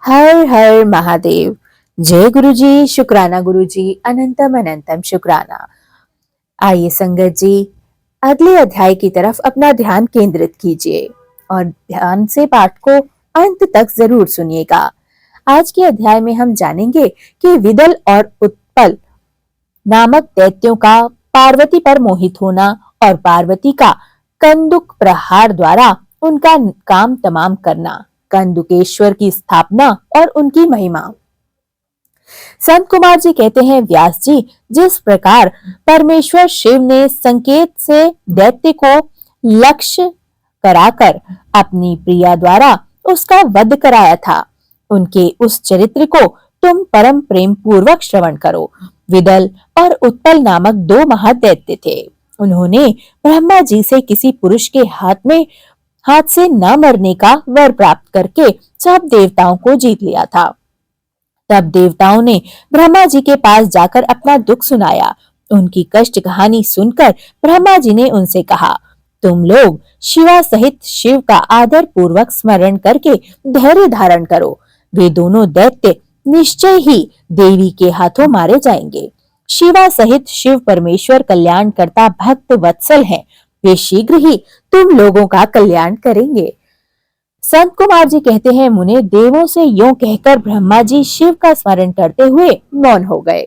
हर हर महादेव। जय गुरु जी, शुक्राना गुरु जी, अनंतम अनंतम शुक्राना। आइए संगत जी, अगले अध्याय की तरफ अपना ध्यान केंद्रित कीजिए और ध्यान से पाठ को अंत तक जरूर सुनिएगा। आज के अध्याय में हम जानेंगे कि विदल और उत्पल नामक दैत्यों का पार्वती पर मोहित होना और पार्वती का कंदुक प्रहार द्वारा उनका काम तमाम करना, कंदुकेश्वर की स्थापना और उनकी महिमा। संत कुमार जी कहते हैं, व्यास जी, जिस प्रकार परमेश्वर शिव ने संकेत से दैत्य को लक्ष्य कराकर अपनी प्रिया द्वारा उसका वध कराया था, उनके उस चरित्र को तुम परम प्रेम पूर्वक श्रवण करो। विदल और उत्पल नामक दो महादैत्य थे। उन्होंने ब्रह्मा जी से किसी पुरुष के हाथ से न मरने का वर प्राप्त करके सब देवताओं को जीत लिया था। तब देवताओं ने ब्रह्मा जी के पास जाकर अपना दुख सुनाया। उनकी कष्ट कहानी सुनकर ब्रह्मा जी ने उनसे कहा, तुम लोग शिवा सहित शिव का आदर पूर्वक स्मरण करके धैर्य धारण करो। वे दोनों दैत्य निश्चय ही देवी के हाथों मारे जाएंगे। शिवा सहित शिव परमेश्वर कल्याण करता भक्त वत्सल हैं। वे शीघ्र ही तुम लोगों का कल्याण करेंगे। संत कुमार जी कहते हैं, मुने देवों से यूं कहकर ब्रह्मा जी शिव का स्मरण करते हुए मौन हो गए।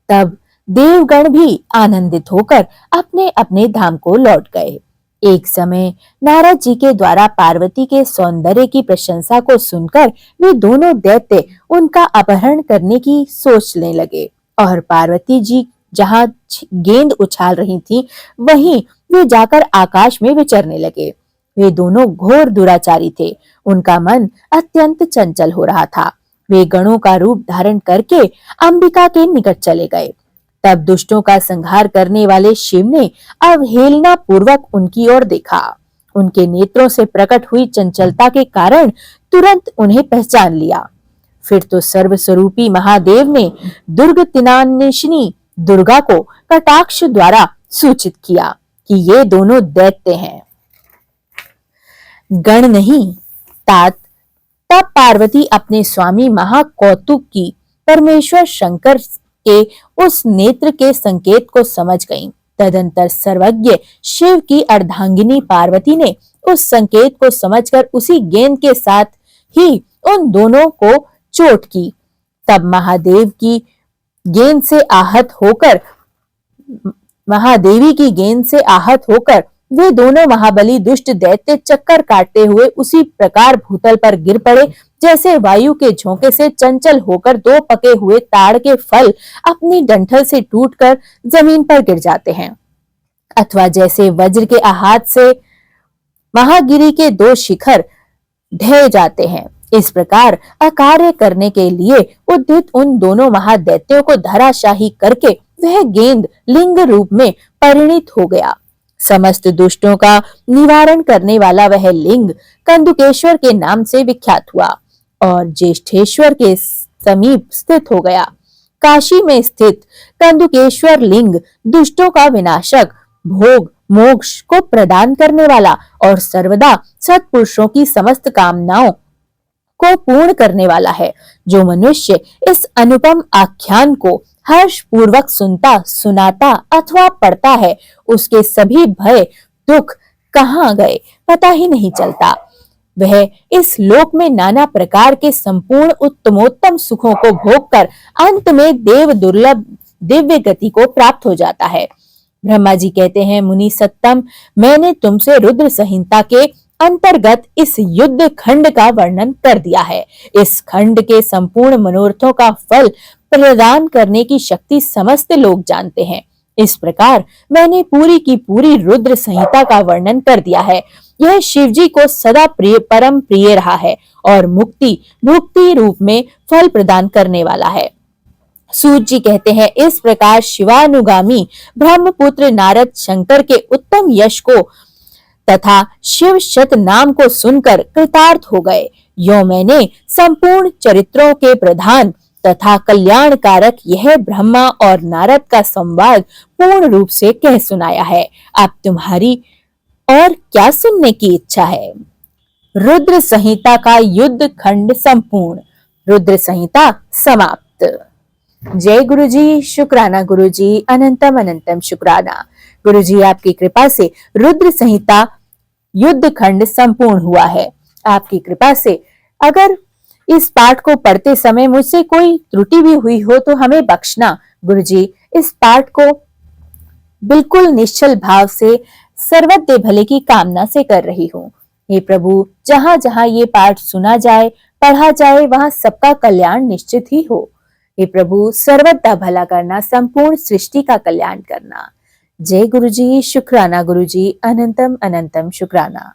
तब देवगण भी आनंदित होकर अपने अपने धाम को लौट गए। एक समय नारद जी के द्वारा पार्वती के सौंदर्य की प्रशंसा को सुनकर वे दोनों दैत्य उनका अपहरण करने की सोचने लगे और पार्वती जी जहां गेंद उछाल रही थी, वहीं वे जाकर आकाश में विचरने लगे। वे दोनों घोर दुराचारी थे। उनका मन अत्यंत चंचल हो रहा था। वे गणों का रूप धारण करके अंबिका के निकट चले गए। तब दुष्टों का संहार करने वाले शिव ने अवहेलना पूर्वक उनकी ओर देखा। उनके नेत्रों से प्रकट हुई चंचलता के कारण तुरंत उन्हें पहचान लिया। फिर तो सर्वस्वरूपी महादेव ने दुर्गतिनाशिनी दुर्गा को कटाक्ष द्वारा सूचित किया कि ये दोनों दैत्य हैं, गण नहीं। तात तब पार्वती अपने स्वामी महाकौतुक की परमेश्वर शंकर के उस नेत्र के संकेत को समझ गईं। तदंतर सर्वज्ञ शिव की अर्धांगिनी पार्वती ने उस संकेत को समझकर उसी गेंद के साथ ही उन दोनों को चोट की। तब महादेवी की गेंद से आहत होकर वे दोनों महाबली दुष्ट दैत्य चक्कर काटते हुए उसी प्रकार भूतल पर गिर पड़े, जैसे वायु के झोंके से चंचल होकर दो पके हुए ताड़ के फल अपनी डंठल से टूटकर जमीन पर गिर जाते हैं, अथवा जैसे वज्र के आघात से महागिरी के दो शिखर ढह जाते हैं। इस प्रकार अकार्य करने के लिए उद्यत उन दोनों महादैत्यों को धराशाही करके वह गेंद लिंग रूप में परिणित हो गया। समस्त दुष्टों का निवारण करने वाला वह लिंग कंदुकेश्वर के नाम से विख्यात हुआ और ज्येष्ठेश्वर के समीप स्थित हो गया। काशी में स्थित कंदुकेश्वर लिंग दुष्टों का विनाशक, भोग मोक्ष को प्रदान करने वाला और सर्वदा सत्पुरुषों की समस्त कामनाओं को पूर्ण करने वाला है। जो मनुष्य इस अनुपम आख्यान को हर्ष पूर्वक सुनता, सुनाता अथवा पढ़ता है, उसके सभी भय दुख कहाँ गए पता ही नहीं चलता। वह इस लोक में नाना प्रकार के संपूर्ण उत्तमोत्तम सुखों को भोगकर अंत में देव दुर्लभ दिव्य गति को प्राप्त हो जाता है। ब्रह्मा जी कहते हैं, मुनि सत्तम, मैंने तुमसे रुद्र संहिता के अंतर्गत इस युद्ध खंड का वर्णन कर दिया है। इस खंड के संपूर्ण मनोरथों का फल प्रदान करने की शक्ति समस्त लोग जानते हैं। इस प्रकार मैंने पूरी की पूरी रुद्र संहिता का वर्णन कर दिया है। यह शिवजी को सदा परम प्रिय रहा है और मुक्ति भुक्ति रूप में फल प्रदान करने वाला है। सूत जी कहते हैं, इस प्रकार शिवानुगामी ब्रह्मपुत्र नारद शंकर के उत्तम यश को तथा शिव शत नाम को सुनकर कृतार्थ हो गए। यो मैंने संपूर्ण चरित्रों के प्रधान तथा कल्याणकारक यह ब्रह्मा और नारद का संवाद पूर्ण रूप से कह सुनाया है। अब तुम्हारी और क्या सुनने की इच्छा है? रुद्र संहिता का युद्ध खंड संपूर्ण। रुद्र संहिता समाप्त। जय गुरु जी, शुक्राना गुरु जी, अनंतम अनंतम शुक्राना। गुरु जी आपकी कृपा से रुद्र संहिता युद्ध खंड संपूर्ण हुआ है। आपकी कृपा से अगर इस पाठ को पढ़ते समय मुझसे कोई त्रुटि भी हुई हो तो हमें बख्शना। गुरु जी इस पाठ को बिल्कुल निश्चल भाव से सर्वत्र भले की कामना से कर रही हूँ। हे प्रभु, जहां जहां ये पाठ सुना जाए, पढ़ा जाए, वहां सबका कल्याण निश्चित ही हो। हे प्रभु, सर्वदा भला करना, संपूर्ण सृष्टि का कल्याण करना। जय गुरु जी, शुक्राना गुरु जी, अनंतम अनंतम शुक्राना।